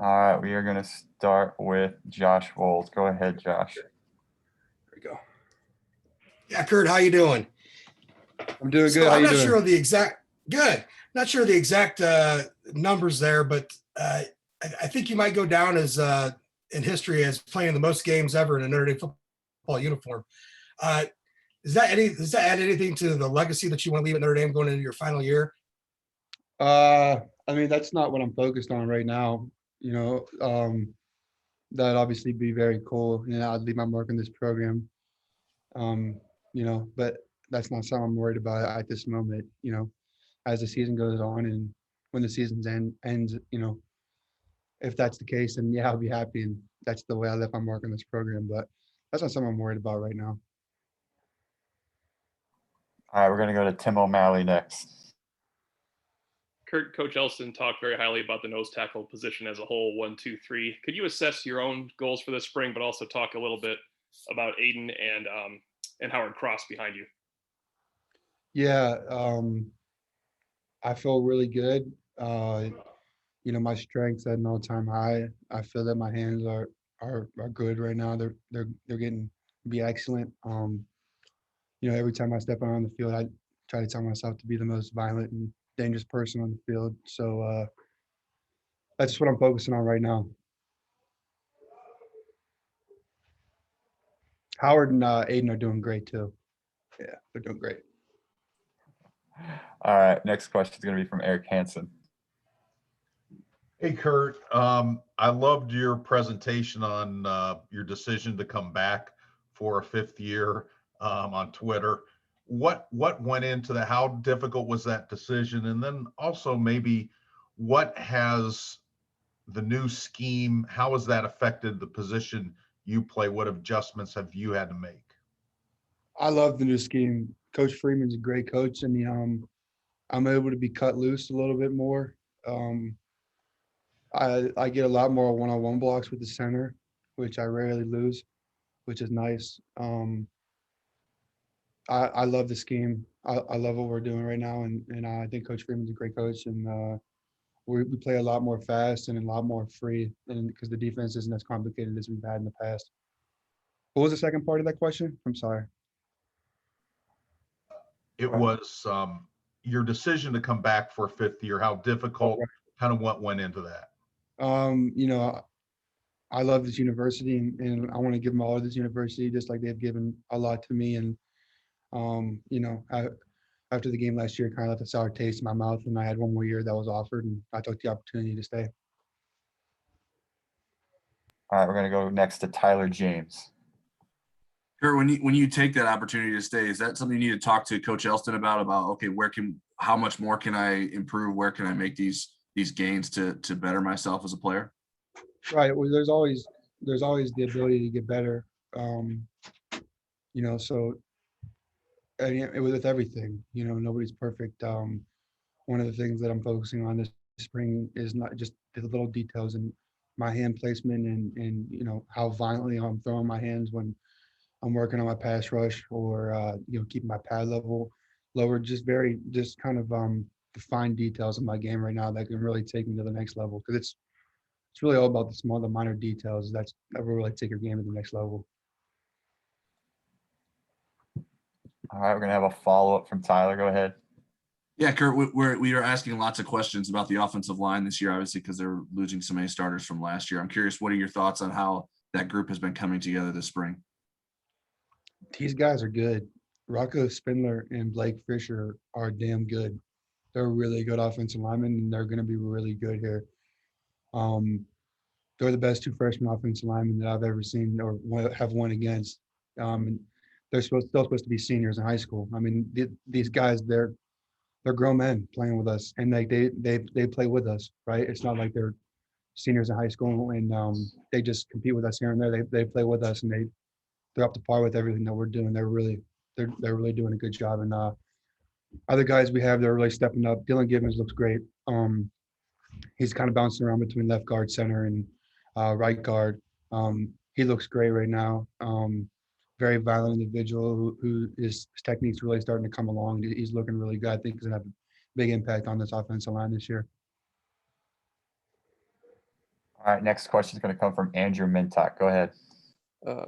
All right, we are going to start with Josh Vowles. Go ahead, Josh. There we go. Yeah, Kurt, how you doing? I'm doing So good. How I'm you not doing? sure of the exact good. Not sure the exact numbers there, but I think you might go down as in history as playing the most games ever in a Notre Dame football uniform. Uh, does that add anything to the legacy that you want to leave at Notre Dame going into your final year? I mean, that's not what I'm focused on right now. You know, that'd obviously be very cool. You know, I'd leave my mark in this program. Um, but that's not something I'm worried about at this moment. You know, as the season goes on and when the season's ends, if that's the case, then yeah, I'll be happy. And that's the way I left my mark in this program. But that's not something I'm worried about right now. All right, we're going to go to Tim O'Malley next. Coach Elston talked very highly about the nose tackle position as a whole, 1, 2, 3. Could you assess your own goals for this spring, but also talk a little bit about Aiden and Howard Cross behind you? Yeah, I feel really good. My strength's at an all-time high. I feel that my hands are good right now. They're getting to be excellent. Every time I step out on the field, I try to tell myself to be the most violent and dangerous person on the field. So that's what I'm focusing on right now. Howard and Aiden are doing great too. Yeah, they're doing great. All right, next question is going to be from Eric Hansen. Hey, Kurt. I loved your presentation on your decision to come back for a fifth year on Twitter. What went into that? How difficult was that decision? And then also maybe what has the new scheme, how has that affected the position you play? What adjustments have you had to make? I love the new scheme. Coach Freeman's a great coach, and I'm able to be cut loose a little bit more. I get a lot more one-on-one blocks with the center, which I rarely lose, which is nice. I love the scheme. I love what we're doing right now, and I think Coach Freeman's a great coach, and we play a lot more fast and a lot more free, and because the defense isn't as complicated as we've had in the past. What was the second part of that question? I'm sorry. It was your decision to come back for a fifth year. How difficult? Kind of what went into that? I love this university, and I want to give them all of this university just like they've given a lot to me. And after the game last year, it kind of left a sour taste in my mouth, and I had one more year that was offered, and I took the opportunity to stay. All right, we're going to go next to Tyler James. Kurt, when you take that opportunity to stay, is that something you need to talk to Coach Elston about okay, how much more can I improve? Where can I make these gains to better myself as a player? Right. Well, there's always the ability to get better. So it was with everything. Nobody's perfect. One of the things that I'm focusing on this spring is not just the little details in my hand placement and how violently I'm throwing my hands when I'm working on my pass rush or keeping my pad level lower. Just kind of the fine details of my game right now that can really take me to the next level, because it's really all about the minor details that will really take your game to the next level. All right, we're going to have a follow-up from Tyler. Go ahead. Yeah, Kurt, we are asking lots of questions about the offensive line this year, obviously, because they're losing so many starters from last year. I'm curious, what are your thoughts on how that group has been coming together this spring? These guys are good. Rocco Spindler and Blake Fisher are damn good. They're really good offensive linemen, and they're going to be really good here. They're the best two freshman offensive linemen that I've ever seen or have won against. And they're still supposed to be seniors in high school. I mean, these guys, they're grown men playing with us, and they play with us, right? It's not like they're seniors in high school and they just compete with us here and there. They play with us, and they're up to par with everything that we're doing. They're really doing a good job. And other guys we have, they're really stepping up. Dylan Gibbons looks great. He's kind of bouncing around between left guard, center, and right guard. He looks great right now. Very violent individual who his technique's really starting to come along. He's looking really good. I think he's gonna have a big impact on this offensive line this year. All right, next question is going to come from Andrew Mentock. Go ahead. Uh,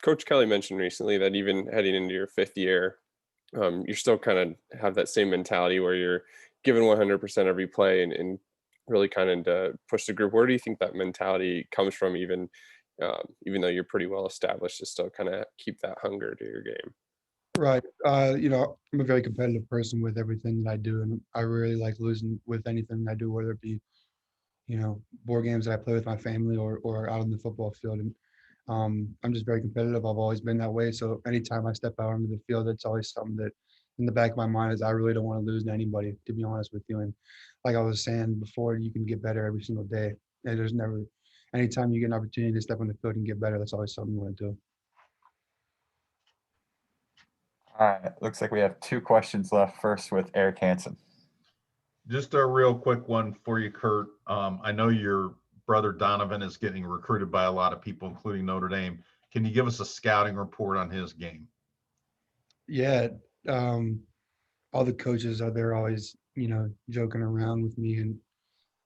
Coach Kelly mentioned recently that even heading into your 5th year, you're still kind of have that same mentality where you're giving 100% every play and really kind of push the group. Where do you think that mentality comes from, even though you're pretty well established, to still kind of keep that hunger to your game? Right. I'm a very competitive person with everything that I do, and I really like losing with anything I do, whether it be, board games that I play with my family or out on the football field. And I'm just very competitive. I've always been that way. So anytime I step out onto the field, it's always something that in the back of my mind is I really don't want to lose to anybody, to be honest with you. And like I was saying before, you can get better every single day. And there's never, anytime you get an opportunity to step on the field and get better, that's always something you want to do. All right, looks like we have 2 questions left. First with Eric Hansen. Just a real quick one for you, Kurt. I know your brother Donovan is getting recruited by a lot of people, including Notre Dame. Can you give us a scouting report on his game? Yeah. All the coaches are there always, joking around with me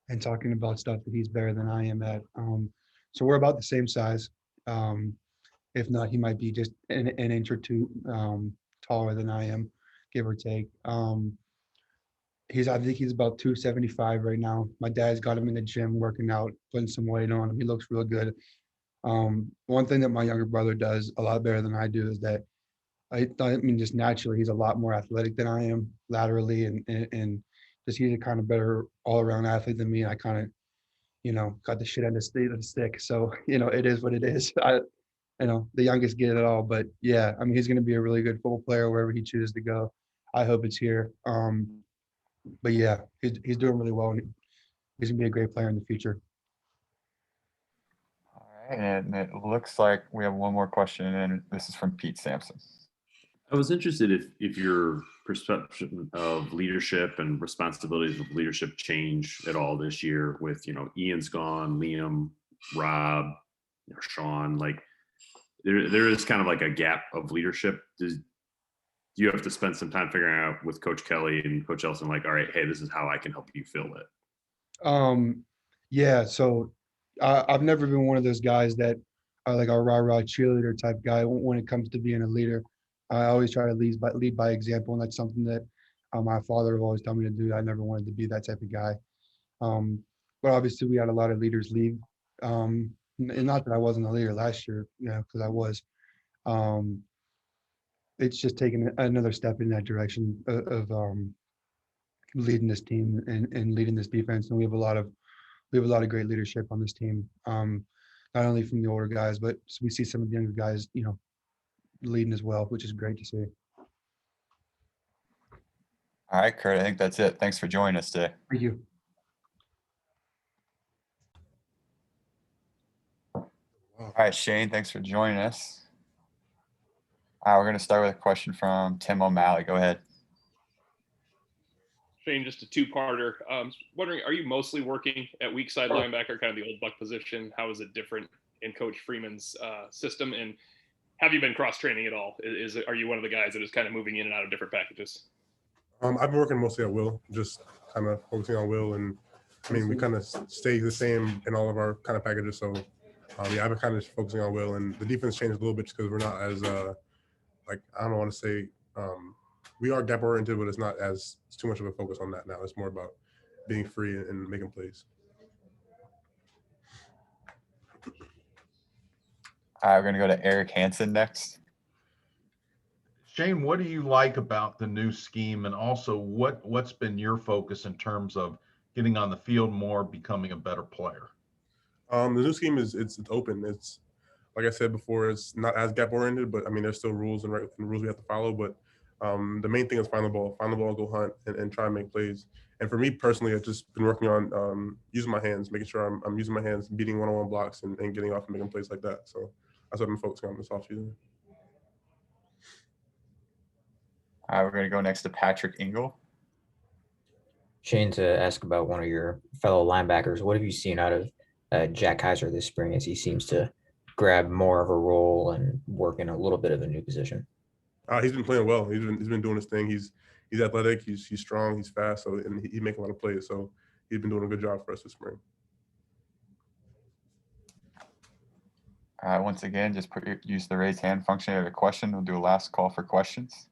and talking about stuff that he's better than I am at. So we're about the same size. If not, he might be just an inch or two taller than I am, give or take. I think he's about 275 right now. My dad's got him in the gym working out, putting some weight on him. He looks real good. One thing that my younger brother does a lot better than I do is that just naturally, he's a lot more athletic than I am laterally, and just he's a kind of better all around athlete than me. I kind of, got the shit end of the stick. So, it is what it is. The youngest get it all, but yeah, he's going to be a really good football player wherever he chooses to go. I hope it's here. But yeah, he's doing really well, and he's going to be a great player in the future. All right, and it looks like we have one more question, and this is from Pete Sampson. I was interested if your perception of leadership and responsibilities of leadership change at all this year with, Ian's gone, Liam, Rob, Sean, like there is kind of like a gap of leadership. Do you have to spend some time figuring out with Coach Kelly and Coach Elson, like, all right, hey, this is how I can help you fill it? Yeah, so I've never been one of those guys that are like a rah-rah cheerleader type guy when it comes to being a leader. I always try to lead by example, and that's something that my father always told me to do. I never wanted to be that type of guy. But obviously, we had a lot of leaders leave. And not that I wasn't a leader last year, because I was. It's just taking another step in that direction of leading this team and leading this defense. And we have a lot of great leadership on this team. Not only from the older guys, but we see some of the younger guys, leading as well, which is great to see. All right, Kurt, I think that's it. Thanks for joining us today. Thank you. All right, Shane, thanks for joining us. We're going to start with a question from Tim O'Malley. Go ahead. Shane, just a 2-parter. Wondering, are you mostly working at weak side linebacker, kind of the old buck position? How is it different in Coach Freeman's system? And have you been cross-training at all? Are you one of the guys that is kind of moving in and out of different packages? I've been working mostly at will, just kind of focusing on will. And we kind of stay the same in all of our kind of packages. So I've been kind of just focusing on will, and the defense changed a little bit just because we're not as I don't want to say we are gap oriented, but it's too much of a focus on that now. It's more about being free and making plays. We're going to go to Eric Hansen next. Shane, what do you like about the new scheme, and also what's been your focus in terms of getting on the field more, becoming a better player? The new scheme it's open. It's like I said before, it's not as gap oriented, but there's still rules and rules we have to follow. But the main thing is find the ball, go hunt, and try and make plays. And for me personally, I've just been working on using my hands, making sure I'm using my hands, beating one-on-one blocks, and getting off and making plays like that. So that's what I've been focusing on this offseason. We're going to go next to Patrick Engel. Shane, to ask about one of your fellow linebackers, what have you seen out of Jack Kaiser this spring as he seems to grab more of a role and work in a little bit of a new position? He's been playing well. He's been doing his thing. He's athletic. He's strong. He's fast. So and he makes a lot of plays. So he's been doing a good job for us this spring. Once again, just use the raise hand function if you have a question. We'll do a last call for questions.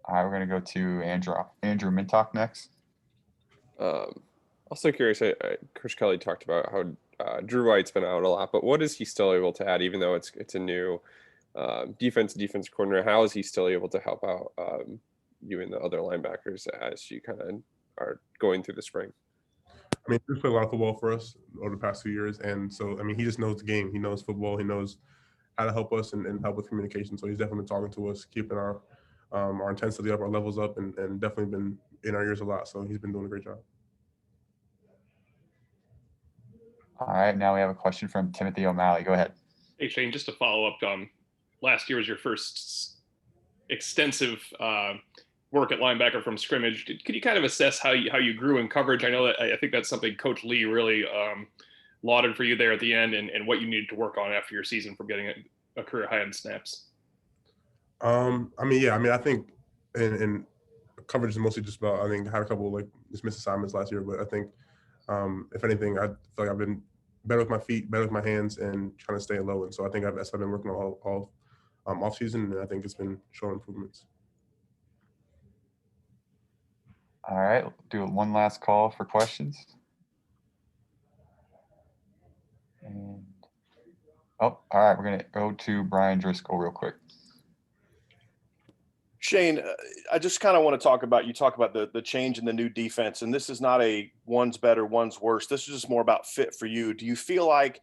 All right, we're going to go to Andrew Mentock next. Also curious, Coach Kelly talked about how Drew White's been out a lot, but what is he still able to add, even though it's a new defense coordinator? How is he still able to help out you and the other linebackers as you kind of are going through the spring? I mean, he's played a lot of football for us over the past 2 years. And so, I mean, he just knows the game. He knows football. He knows how to help us and help with communication. So he's definitely been talking to us, keeping our intensity up, our levels up, and definitely been in our ears a lot. So he's been doing a great job. All right, now we have a question from Timothy O'Malley. Go ahead. Hey, Shane, just to follow up, last year was your first extensive work at linebacker from scrimmage. Could you kind of assess how you grew in coverage? I know that I think that's something Coach Lee really lauded for you there at the end, and what you needed to work on after your season from getting a career high in snaps. I think and coverage is mostly just about, I think I had a couple like dismissed assignments last year, but I think if anything, I feel like I've been better with my feet, better with my hands, and trying to stay low. And so I think I've been working on all off season, and I think it's been showing improvements. All right, we'll do one last call for questions. All right, we're going to go to Bryan Driskell real quick. Shane, I just kind of want to talk about the change in the new defense, and this is not a one's better, one's worse. This is just more about fit for you. Do you feel like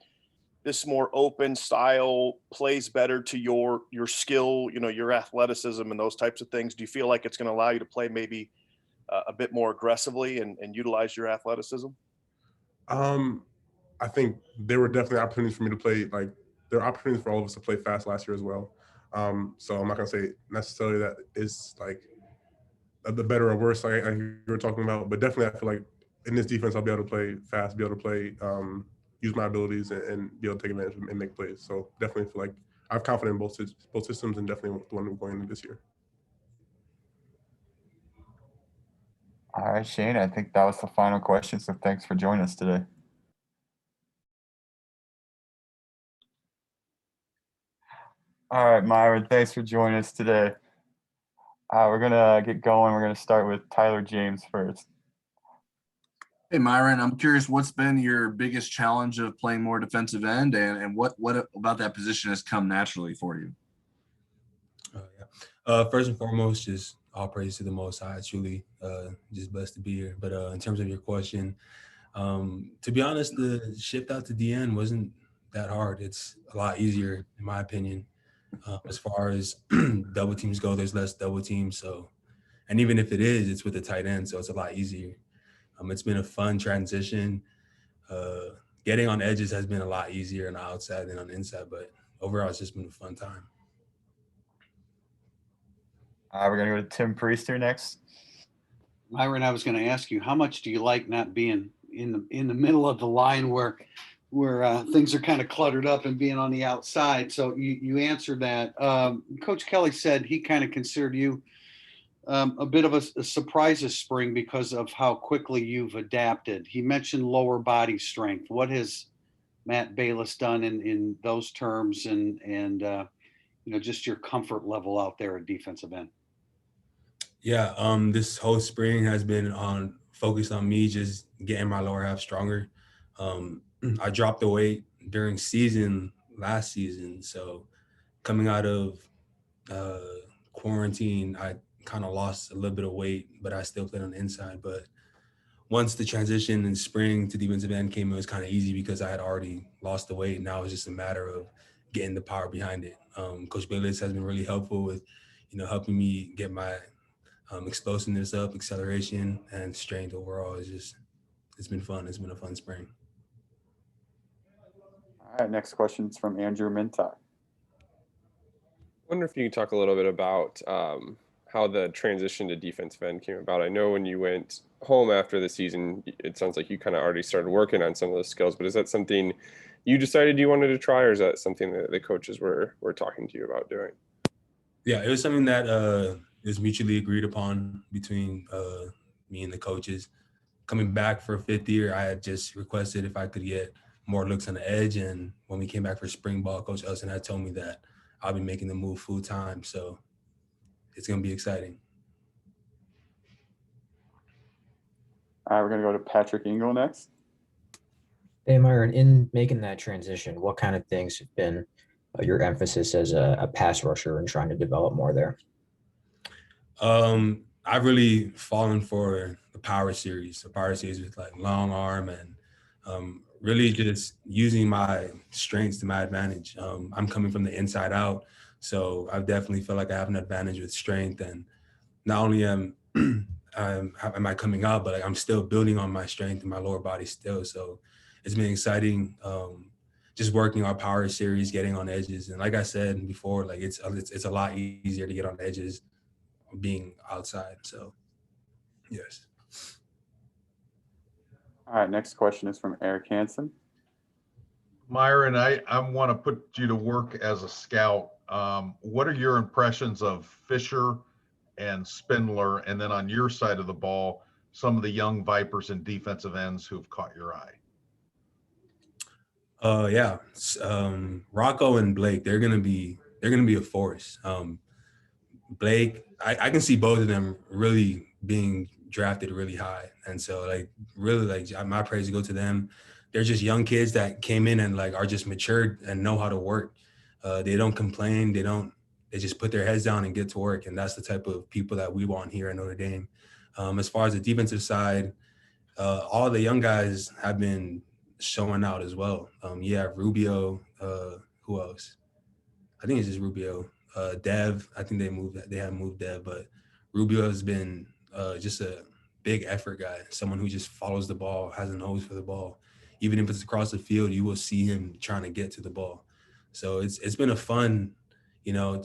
this more open style plays better to your skill, your athleticism and those types of things? Do you feel like it's going to allow you to play maybe a bit more aggressively and utilize your athleticism? I think there were definitely opportunities for me to play. Like, there are opportunities for all of us to play fast last year as well. So I'm not going to say necessarily that is like the better or worse like you were talking about, but definitely I feel like in this defense, I'll be able to play fast, be able to play, use my abilities and be able to take advantage and make plays. So definitely feel like I have confidence in both systems, and definitely the one we're going into this year. All right, Shane, I think that was the final question. So thanks for joining us today. All right, Myron, thanks for joining us today. We're going to get going. We're going to start with Tyler James first. Hey, Myron, I'm curious, what's been your biggest challenge of playing more defensive end, and what about that position has come naturally for you? First and foremost, just all praise to the Most High. Truly, just blessed to be here. But in terms of your question, to be honest, the shift out to DN wasn't that hard. It's a lot easier, in my opinion. As far as double teams go, there's less double teams. So, and even if it is, it's with a tight end, so it's a lot easier. It's been a fun transition. Getting on edges has been a lot easier on the outside than on the inside, but overall, it's just been a fun time. We're going to go to Tim Priester next. Myron, I was going to ask you, how much do you like not being in the middle of the line where things are kind of cluttered up and being on the outside? So you answered that. Coach Kelly said he kind of considered you a bit of a surprise this spring because of how quickly you've adapted. He mentioned lower body strength. What has Matt Bayless done in those terms, and just your comfort level out there at defensive end? Yeah, this whole spring has been focused on me just getting my lower half stronger. I dropped the weight during last season. So coming out of quarantine, I kind of lost a little bit of weight, but I still played on the inside. But once the transition in spring to defensive end came, it was kind of easy because I had already lost the weight. Now it's just a matter of getting the power behind it. Coach Bayless has been really helpful with, helping me get my explosiveness up, acceleration, and strength overall. It's been fun. It's been a fun spring. All right, next question is from Andrew Mentock. I wonder if you could talk a little bit about how the transition to defensive end came about. I know when you went home after the season, it sounds like you kind of already started working on some of those skills, but is that something you decided you wanted to try, or is that something that the coaches were talking to you about doing? Yeah, it was something that is mutually agreed upon between me and the coaches. Coming back for a fifth year, I had just requested if I could get more looks on the edge. And when we came back for spring ball, Coach Elson had told me that I'll be making the move full time. So it's going to be exciting. All right, we're going to go to Patrick Engel next. Hey, Myron, in making that transition, what kind of things have been your emphasis as a pass rusher and trying to develop more there? I've really fallen for the power series with like long arm and really just using my strengths to my advantage. I'm coming from the inside out, so I definitely feel like I have an advantage with strength. And not only am I coming out, but like, I'm still building on my strength in my lower body still. So it's been exciting. Just working our power series, getting on edges, and like I said before, like it's a lot easier to get on edges being outside. So yes. All right, next question is from Eric Hansen. Myron, I want to put you to work as a scout. What are your impressions of Fisher and Spindler? And then on your side of the ball, some of the young Vipers and defensive ends who've caught your eye. Yeah. Rocco and Blake, they're gonna be a force. Blake, I can see both of them really being drafted really high. And so like really like my praise go to them. They're just young kids that came in and like are just matured and know how to work. They don't complain. They just put their heads down and get to work. And that's the type of people that we want here at Notre Dame. As far as the defensive side, all the young guys have been showing out as well. Yeah, Rubio, who else? I think it's just Rubio. Dev, I think they have moved Dev, but Rubio has been just a big effort guy, someone who just follows the ball, has a nose for the ball. Even if it's across the field, you will see him trying to get to the ball. So it's been a fun,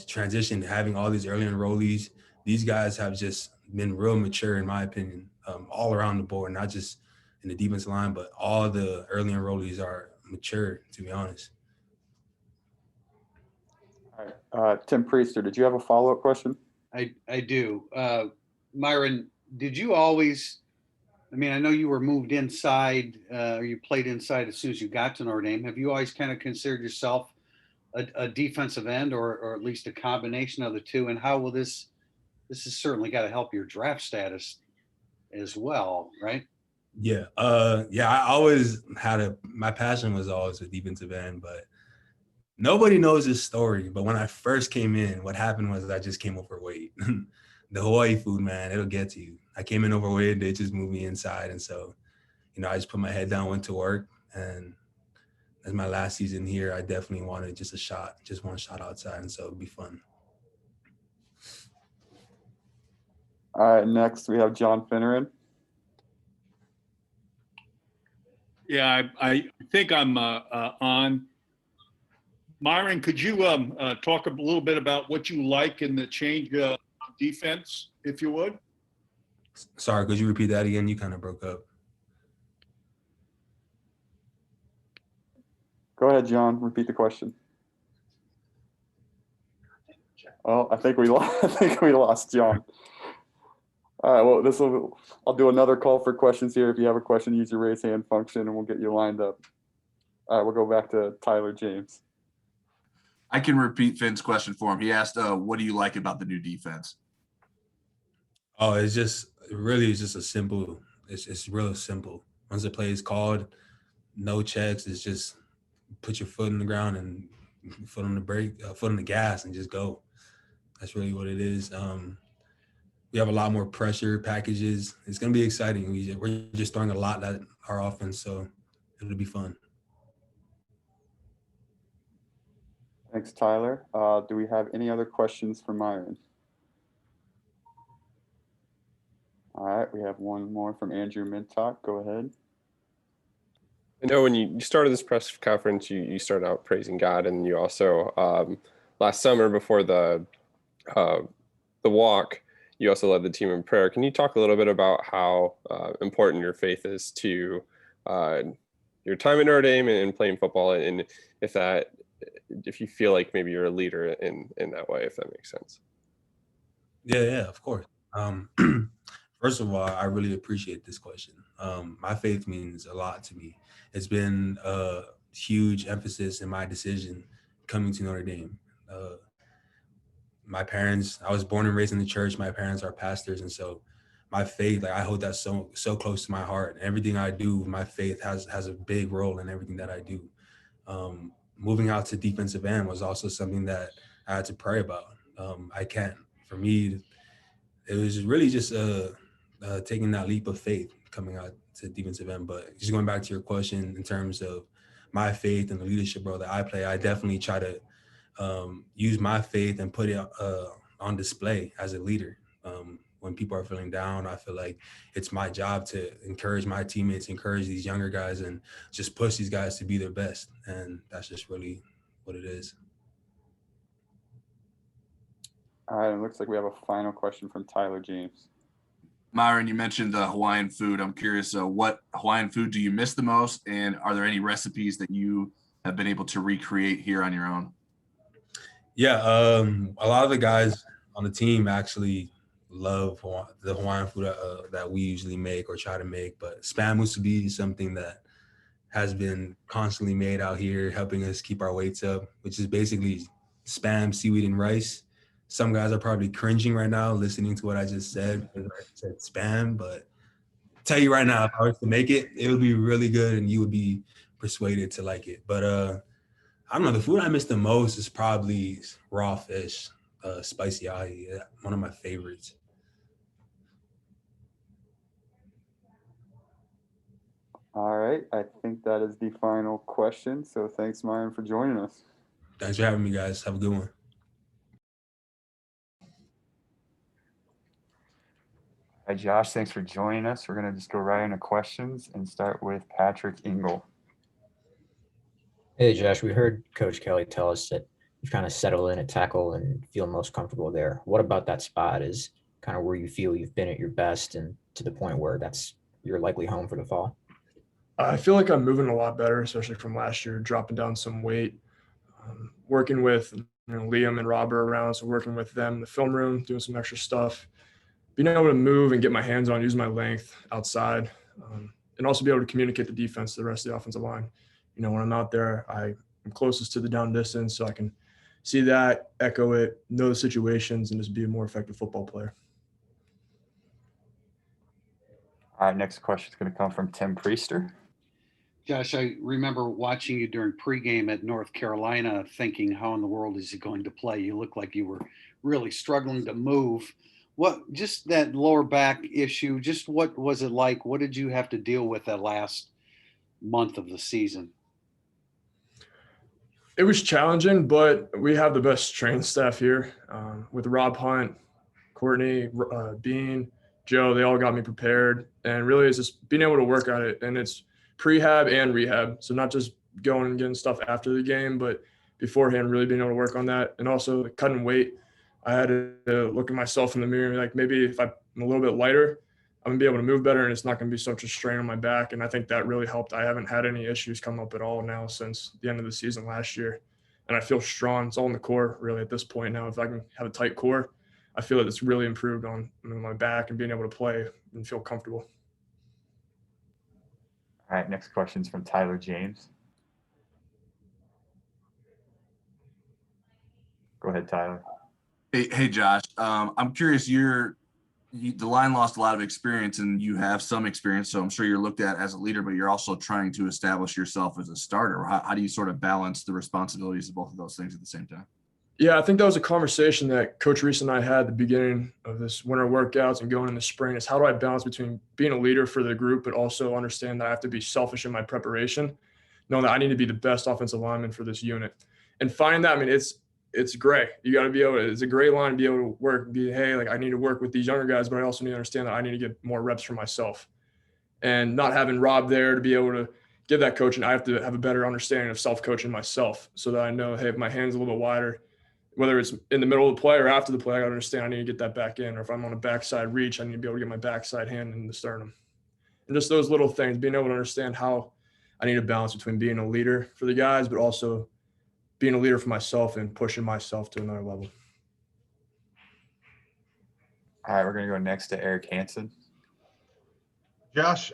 transition, having all these early enrollees. These guys have just been real mature, in my opinion, all around the board, not just in the defense line, but all the early enrollees are mature, to be honest. All right, Tim Priester, did you have a follow-up question? I do. Myron, did you always, I know you were moved inside, or you played inside as soon as you got to Notre Dame. Have you always kind of considered yourself a defensive end or at least a combination of the two? And how will this has certainly got to help your draft status as well, right? Yeah. I always my passion was always a defensive end, but nobody knows this story. But when I first came in, what happened was I just came overweight. The Hawaii food, man, it'll get to you. I came in overweight, they just moved me inside. And so, I just put my head down, went to work. And as my last season here, I definitely wanted just one shot outside. And so it'd be fun. All right, next we have Johnfineran. Yeah, I think I'm on. Myron, could you talk a little bit about what you like in the change of defense, if you would? Sorry, could you repeat that again? You kind of broke up. Go ahead, John. Repeat the question. Oh, I think we lost John. All right. Well, I'll do another call for questions here. If you have a question, use your raise hand function, and we'll get you lined up. All right. We'll go back to Tyler James. I can repeat Finn's question for him. He asked, "What do you like about the new defense?" Oh, it's just a simple. It's real simple. Once the play is called, no checks. It's just put your foot in the ground and foot on the brake, foot on the gas, and just go. That's really what it is. We have a lot more pressure packages. It's going to be exciting. We're just throwing a lot at our offense, so it'll be fun. Thanks, Tyler. Do we have any other questions for Myron? All right, we have one more from Andrew Mentock. Go ahead. I know when you started this press conference, you started out praising God, and you also last summer before the walk, you also led the team in prayer. Can you talk a little bit about how important your faith is to your time at Notre Dame and playing football, and if you feel like maybe you're a leader in that way, if that makes sense? Yeah, of course. First of all, I really appreciate this question. My faith means a lot to me. It's been a huge emphasis in my decision coming to Notre Dame. My parents, I was born and raised in the church. My parents are pastors. And so my faith, like I hold that so close to my heart. Everything I do, my faith has a big role in everything that I do. Moving out to defensive end was also something that I had to pray about. For me, it was really just taking that leap of faith coming out to defensive end. But just going back to your question in terms of my faith and the leadership role that I play, I definitely try to use my faith and put it on display as a leader. When people are feeling down, I feel like it's my job to encourage my teammates, encourage these younger guys, and just push these guys to be their best. And that's just really what it is. All right, it looks like we have a final question from Tyler James. Myron, you mentioned Hawaiian food. I'm curious, what Hawaiian food do you miss the most? And are there any recipes that you have been able to recreate here on your own? Yeah, a lot of the guys on the team actually love the Hawaiian food that we usually make or try to make. But spam musubi is something that has been constantly made out here, helping us keep our weights up, which is basically spam, seaweed, and rice. Some guys are probably cringing right now listening to what I just said because I said spam, but I'll tell you right now, if I was to make it, it would be really good and you would be persuaded to like it. But I don't know, the food I miss the most is probably raw fish, spicy ahi, one of my favorites. All right, I think that is the final question. So thanks, Myron, for joining us. Thanks for having me, guys. Have a good one. Hi, Josh. Thanks for joining us. We're going to just go right into questions and start with Patrick Engel. Hey, Josh, we heard Coach Kelly tell us that you've kind of settled in at tackle and feel most comfortable there. What about that spot is kind of where you feel you've been at your best and to the point where you're likely home for the fall? I feel like I'm moving a lot better, especially from last year, dropping down some weight, working with Liam and Robert around. So working with them in the film room, doing some extra stuff, being able to move and get my hands on, use my length outside, and also be able to communicate the defense to the rest of the offensive line. When I'm out there, I'm closest to the down distance, so I can see that, echo it, know the situations, and just be a more effective football player. All right, next question is going to come from Tim Priester. Josh, I remember watching you during pregame at North Carolina thinking, how in the world is he going to play? You looked like you were really struggling to move. Just that lower back issue, just what was it like? What did you have to deal with that last month of the season? It was challenging, but we have the best training staff here with Rob Hunt, Courtney, Bean, Joe. They all got me prepared, and really it's just being able to work at it. And it's prehab and rehab. So not just going and getting stuff after the game, but beforehand, really being able to work on that. And also cutting weight. I had to look at myself in the mirror and be like, maybe if I'm a little bit lighter, I'm gonna be able to move better and it's not gonna be such a strain on my back. And I think that really helped. I haven't had any issues come up at all now since the end of the season last year. And I feel strong. It's all in the core really at this point now. If I can have a tight core, I feel that it's really improved on my back and being able to play and feel comfortable. All right, next question is from Tyler James. Go ahead, Tyler. Hey, Josh. I'm curious. The line lost a lot of experience, and you have some experience, so I'm sure you're looked at as a leader. But you're also trying to establish yourself as a starter. How do you sort of balance the responsibilities of both of those things at the same time? Yeah, I think that was a conversation that Coach Reese and I had at the beginning of this winter workouts and going in the spring. Is how do I balance between being a leader for the group, but also understand that I have to be selfish in my preparation, knowing that I need to be the best offensive lineman for this unit, and finding that. I mean, it's gray. You got to be able to, it's a gray line to be able to work, hey, like I need to work with these younger guys, but I also need to understand that I need to get more reps for myself, and not having Rob there to be able to give that coaching. I have to have a better understanding of self-coaching myself so that I know, hey, if my hand's a little bit wider, whether it's in the middle of the play or after the play, I got to understand I need to get that back in. Or if I'm on a backside reach, I need to be able to get my backside hand in the sternum. And just those little things, being able to understand how I need to balance between being a leader for the guys, but also being a leader for myself and pushing myself to another level. All right, we're going to go next to Eric Hansen. Josh,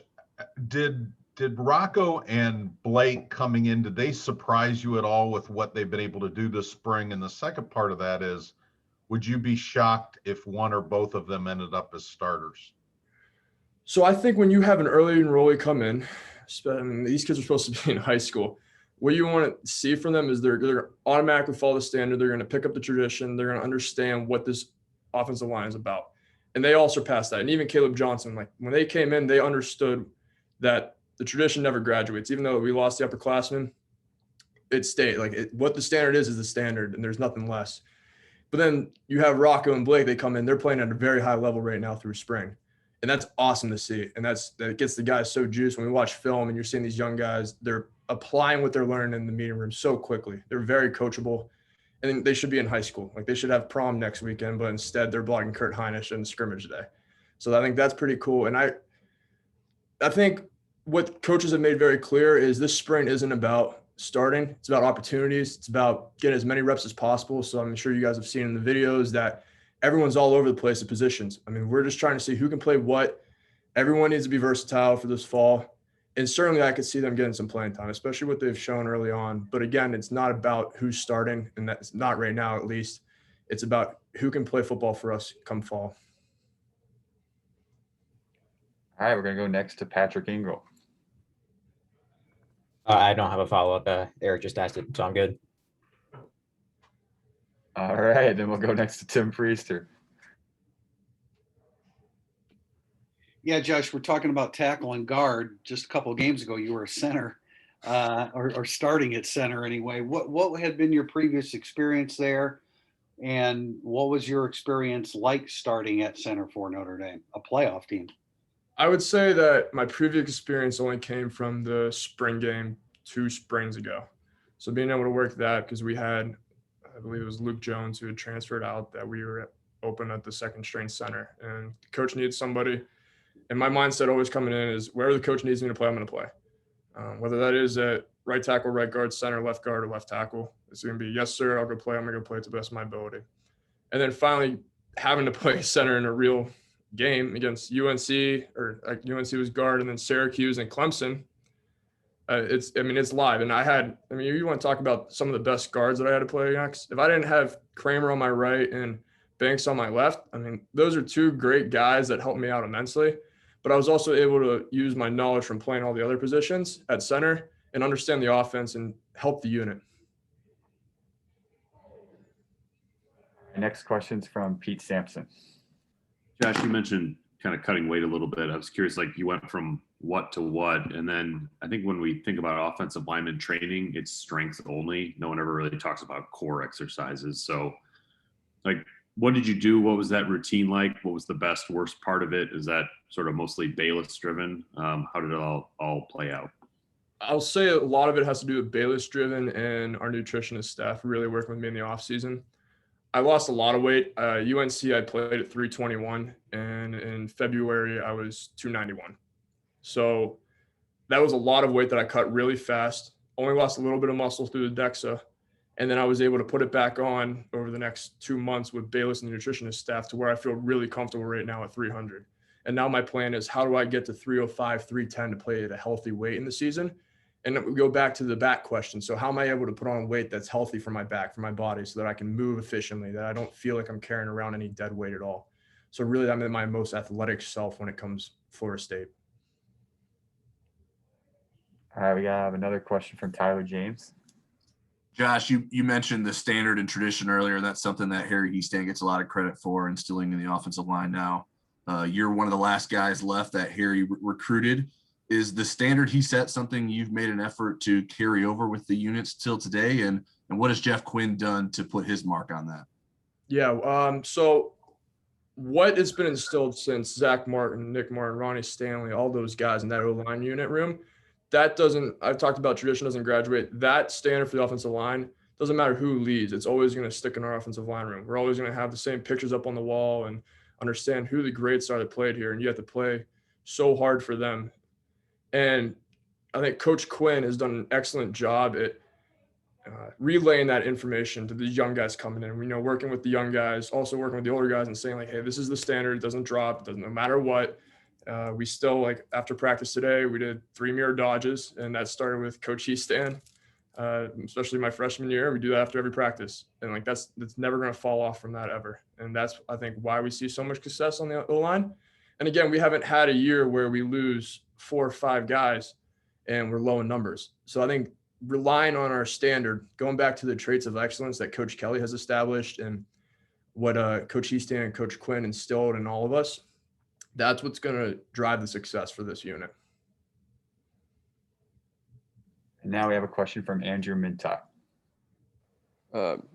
did Rocco and Blake coming in, did they surprise you at all with what they've been able to do this spring? And the second part of that is, would you be shocked if one or both of them ended up as starters? So I think when you have an early enrollee come in, I mean, these kids are supposed to be in high school. What you want to see from them is they're going to automatically follow the standard. They're going to pick up the tradition. They're going to understand what this offensive line is about. And they all surpassed that. And even Caleb Johnson, like when they came in, they understood that the tradition never graduates. Even though we lost the upperclassmen, it stayed. Like what the standard is the standard, and there's nothing less. But then you have Rocco and Blake, they come in, they're playing at a very high level right now through spring. And that's awesome to see. And that gets the guys so juiced. When we watch film and you're seeing these young guys, they're applying what they're learning in the meeting room so quickly. They're very coachable. And they should be in high school. Like they should have prom next weekend, but instead they're blocking Kurt Heinisch in scrimmage day. So I think that's pretty cool. And I think what coaches have made very clear is this spring isn't about starting. It's about opportunities. It's about getting as many reps as possible. So I'm sure you guys have seen in the videos that everyone's all over the place at positions. I mean, we're just trying to see who can play what. Everyone needs to be versatile for this fall. And certainly I could see them getting some playing time, especially what they've shown early on. But again, it's not about who's starting, and that's not right now at least. It's about who can play football for us come fall. All right, we're going to go next to Patrick Engel. I don't have a follow-up. Eric just asked it, so I'm good. All right, then we'll go next to Tim Priester. Yeah, Josh, we're talking about tackle and guard. Just a couple of games ago, you were a center, or starting at center anyway. What had been your previous experience there, and what was your experience like starting at center for Notre Dame, a playoff team? I would say that my previous experience only came from the spring game 2 springs ago. So being able to work that, because we had, I believe it was Luke Jones who had transferred out, that we were open at the second string center, and the coach needed somebody. And my mindset always coming in is wherever the coach needs me to play, I'm going to play. Whether that is at right tackle, right guard, center, left guard, or left tackle, it's going to be, yes, sir, I'll go play. I'm going to go play to the best of my ability. And then finally having to play center in a real game against UNC, or UNC was guard, and then Syracuse and Clemson. It's live. And you want to talk about some of the best guards that I had to play against. If I didn't have Kramer on my right and Banks on my left, those are 2 great guys that helped me out immensely. But I was also able to use my knowledge from playing all the other positions at center and understand the offense and help the unit. Next question's from Pete Sampson. Josh, you mentioned kind of cutting weight a little bit. I was curious, like you went from what to what? And then I think when we think about offensive lineman training, it's strength only. No one ever really talks about core exercises. So like, what did you do? What was that routine like? What was the best, worst part of it? Is that sort of mostly Bayless driven? How did it all play out? I'll say a lot of it has to do with Bayless driven and our nutritionist staff really working with me in the off season. I lost a lot of weight. UNC, I played at 321, and in February, I was 291. So that was a lot of weight that I cut really fast. Only lost a little bit of muscle through the DEXA. And then I was able to put it back on over the next 2 months with Bayless and the nutritionist staff to where I feel really comfortable right now at 300. And now my plan is how do I get to 305, 310 to play at a healthy weight in the season? And we go back to the back question. So how am I able to put on weight that's healthy for my back, for my body, so that I can move efficiently, that I don't feel like I'm carrying around any dead weight at all? So really, I'm in my most athletic self when it comes Florida State. All right, we have another question from Tyler James. Josh, you mentioned the standard and tradition earlier. That's something that Harry Easton gets a lot of credit for instilling in the offensive line now. You're one of the last guys left that Harry recruited. Is the standard he set something you've made an effort to carry over with the units till today? And what has Jeff Quinn done to put his mark on that? Yeah, so what has been instilled since Zach Martin, Nick Martin, Ronnie Stanley, all those guys in that O-line unit room, that doesn't – I've talked about tradition doesn't graduate. That standard for the offensive line doesn't matter who leads. It's always going to stick in our offensive line room. We're always going to have the same pictures up on the wall and understand who the greats are that played here, and you have to play so hard for them. And I think Coach Quinn has done an excellent job at relaying that information to the young guys coming in. We know working with the young guys, also working with the older guys and saying like, hey, this is the standard. It doesn't drop. It doesn't no matter what. We still, like, after practice today, we did 3 mirror dodges, and that started with Coach Easton, especially my freshman year. We do that after every practice, and like that's never going to fall off from that ever. And that's, I think, why we see so much success on the O-line. And again, we haven't had a year where we lose 4 or 5 guys and we're low in numbers. So I think relying on our standard, going back to the traits of excellence that Coach Kelly has established and what Coach Easton and Coach Quinn instilled in all of us, that's what's going to drive the success for this unit. And now we have a question from Andrew Mentock.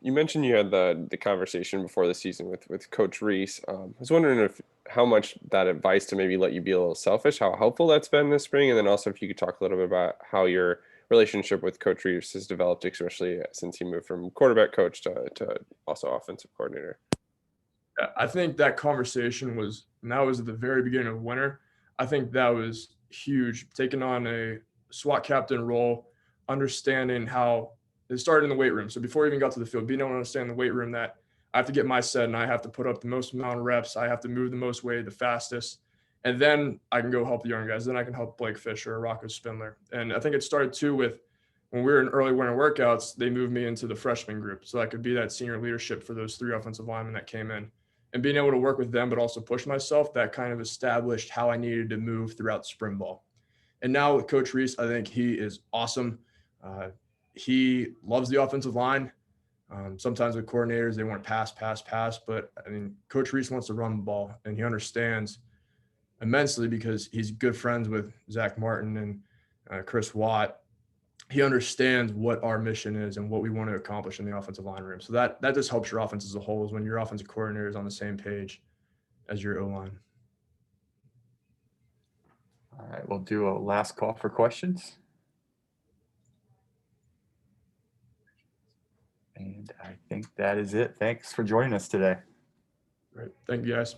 You mentioned you had the conversation before the season with Coach Reese. I was wondering how much that advice to maybe let you be a little selfish, how helpful that's been this spring, and then also if you could talk a little bit about how your relationship with Coach Reese has developed, especially since he moved from quarterback coach to also offensive coordinator. I think that conversation was, and that was at the very beginning of winter. I think that was huge, taking on a SWAT captain role, understanding how it started in the weight room. So before we even got to the field, being able to understand the weight room that I have to get my set and I have to put up the most amount of reps. I have to move the most weight, the fastest. And then I can go help the young guys. Then I can help Blake Fisher or Rocco Spindler. And I think it started too with when we were in early winter workouts, they moved me into the freshman group. So I could be that senior leadership for those 3 offensive linemen that came in. And being able to work with them, but also push myself, that kind of established how I needed to move throughout spring ball. And now with Coach Reese, I think he is awesome. He loves the offensive line. Sometimes with coordinators, they want to pass. But I mean, Coach Reese wants to run the ball, and he understands immensely because he's good friends with Zach Martin and Chris Watt. He understands what our mission is and what we want to accomplish in the offensive line room. So that just helps your offense as a whole, is when your offensive coordinator is on the same page as your O-line. All right, we'll do a last call for questions. And I think that is it. Thanks for joining us today. Great. Thank you, guys.